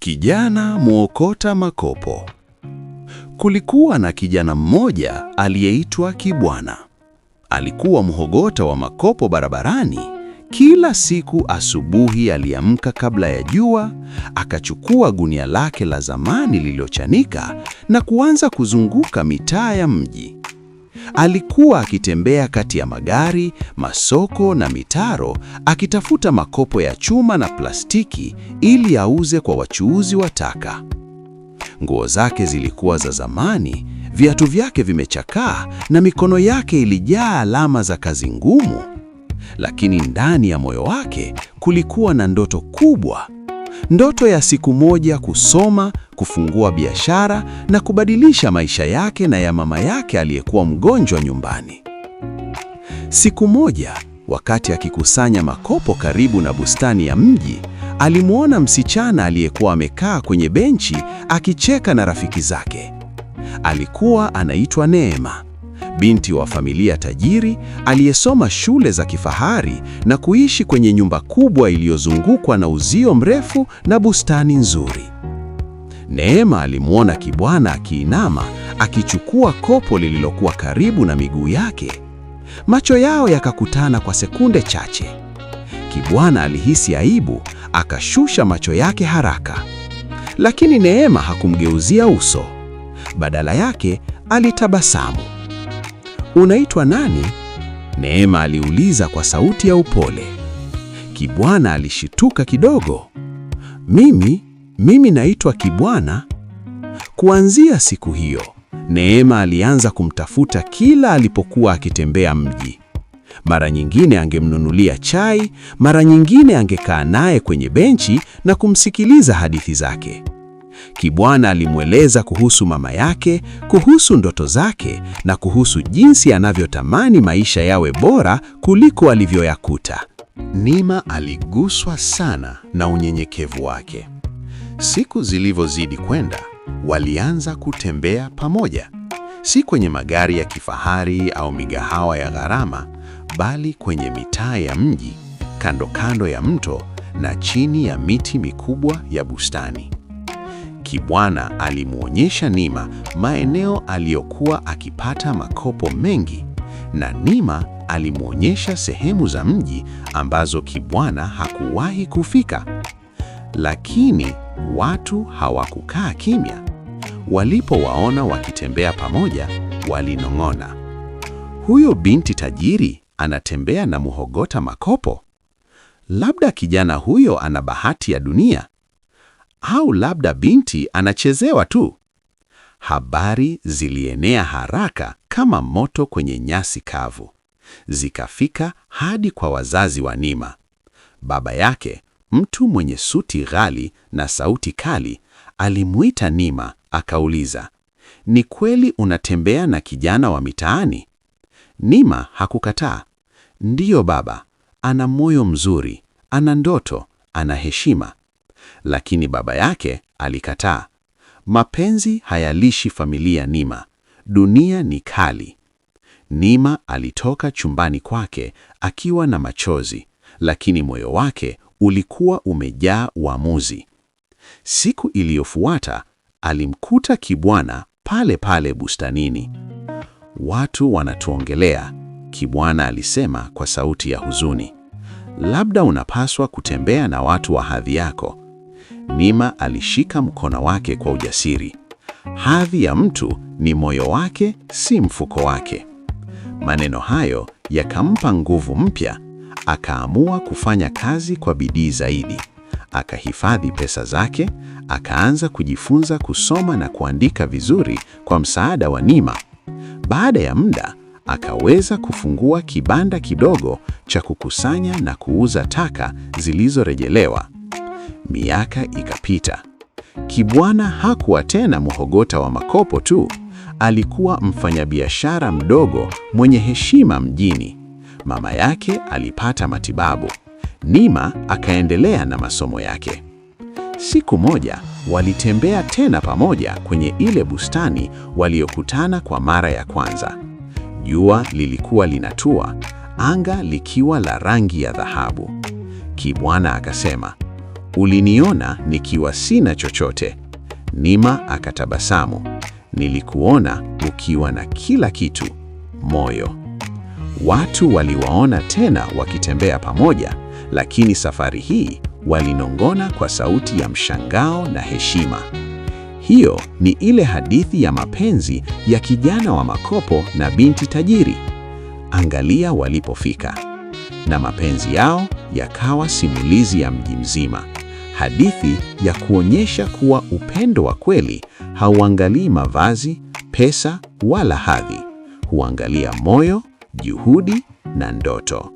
Kijana muokota makopo. Kulikuwa na kijana mmoja aliyeitwa Kibwana. Alikuwa mhogota wa makopo barabarani. Kila siku asubuhi aliamka kabla ya jua, akachukua gunia lake la zamani lililochanika na kuanza kuzunguka mitaa ya mji. Alikuwa akitembea kati ya magari, masoko na mitaro, akitafuta makopo ya chuma na plastiki ili auze kwa wachuuzi wa taka. Nguo zake zilikuwa za zamani, viatu vyake vimechakaa na mikono yake ilijaa alama za kazi ngumu. Lakini ndani ya moyo wake kulikuwa na ndoto kubwa. Ndoto ya siku moja kusoma, kufungua biashara na kubadilisha maisha yake na ya mama yake aliyekuwa mgonjwa nyumbani. Siku moja, wakati akikusanya makopo karibu na bustani ya mji, alimuona msichana aliyekuwa amekaa kwenye benchi akicheka na rafiki zake. Alikuwa anaitwa Neema, binti wa familia tajiri aliyesoma shule za kifahari na kuishi kwenye nyumba kubwa iliyozungukwa na uzio mrefu na bustani nzuri. Neema alimuona Kibwana akiinama akichukua kopo lililokuwa karibu na miguu yake. Macho yao yakakutana kwa sekunde chache. Kibwana alihisi aibu, akashusha macho yake haraka. Lakini Neema hakumgeuzia uso. Badala yake alitabasamu. "Unaitwa nani?" Neema aliuliza kwa sauti ya upole. Kibwana alishituka kidogo. Mimi naitwa Kibwana." Kuanzia siku hiyo, Neema alianza kumtafuta kila alipokuwa akitembea mji. Mara nyingine angemnunulia chai, mara nyingine angekaa naye kwenye benchi na kumsikiliza hadithi zake. Kibwana alimweleza kuhusu mama yake, kuhusu ndoto zake na kuhusu jinsi anavyotamani maisha yawe bora kuliko alivyoyakuta. Neema aliguswa sana na unyenyekevu wake. Siku zilivyozidi kwenda, walianza kutembea pamoja. Si kwenye magari ya kifahari au migahawa ya gharama, bali kwenye mitaa ya mji, kando kando ya mto na chini ya miti mikubwa ya bustani. Kibwana alimuonyesha Neema maeneo aliyokuwa akipata makopo mengi, na Neema alimuonyesha sehemu za mji ambazo Kibwana hakuwahi kufika. Lakini watu hawakukaa kimya. Walipowaona wakitembea pamoja, walinong'ona, "Huyo binti tajiri anatembea na mhogota makopo. Labda kijana huyo ana bahati ya dunia. Au labda binti anachezewa tu." Habari zilienea haraka kama moto kwenye nyasi kavu. Zikafika hadi kwa wazazi wa Neema. Baba yake, mtu mwenye suti ghali na sauti kali, alimuita Neema akauliza, "Ni kweli unatembea na kijana wa mitaani?" Neema hakukataa. "Ndiyo baba, ana moyo mzuri, ana ndoto, ana heshima." Lakini baba yake alikataa. "Mapenzi hayalishi familia Neema. Dunia ni kali." Neema alitoka chumbani kwake akiwa na machozi, lakini moyo wake ulikuwa umejaa uamuzi. Siku iliyofuata alimkuta Kibwana pale pale bustanini. "Watu wanatuongelea," Kibwana alisema kwa sauti ya huzuni. "Labda unapaswa kutembea na watu wa hadhi yako." Neema alishika mkono wake kwa ujasiri. Hadhi ya mtu ni moyo wake, si mfuko wake. Maneno hayo yakampa nguvu mpya. Akaamua kufanya kazi kwa bidii zaidi. Akahifadhi pesa zake, akaanza kujifunza kusoma na kuandika vizuri kwa msaada wa Neema. Baada ya muda, akaweza kufungua kibanda kidogo cha kukusanya na kuuza taka zilizorejelewa. Miaka ikapita. Kibwana hakuwa tena mhogota wa makopo tu. Alikuwa mfanyabiashara mdogo mwenye heshima mjini. Mama yake alipata matibabu. Neema akaendelea na masomo yake. Siku moja walitembea tena pamoja kwenye ile bustani waliokutana kwa mara ya kwanza. Jua lilikuwa linatua, anga likiwa la rangi ya dhahabu. Kibwana akasema, uliniona nikiwa sina chochote. Nima akatabasamu. Nilikuona ukiwa na kila kitu, moyo. Watu waliwaona tena wakitembea pamoja, lakini safari hii walinong'ona kwa sauti ya mshangao na heshima. Hiyo ni ile hadithi ya mapenzi ya kijana wa makopo na binti tajiri. Angalia walipofika. Na mapenzi yao yakawa simulizi ya mji mzima. Hadithi ya kuonyesha kuwa upendo wa kweli hauangalii mavazi, pesa wala hadhi. Huangalia moyo, juhudi na ndoto.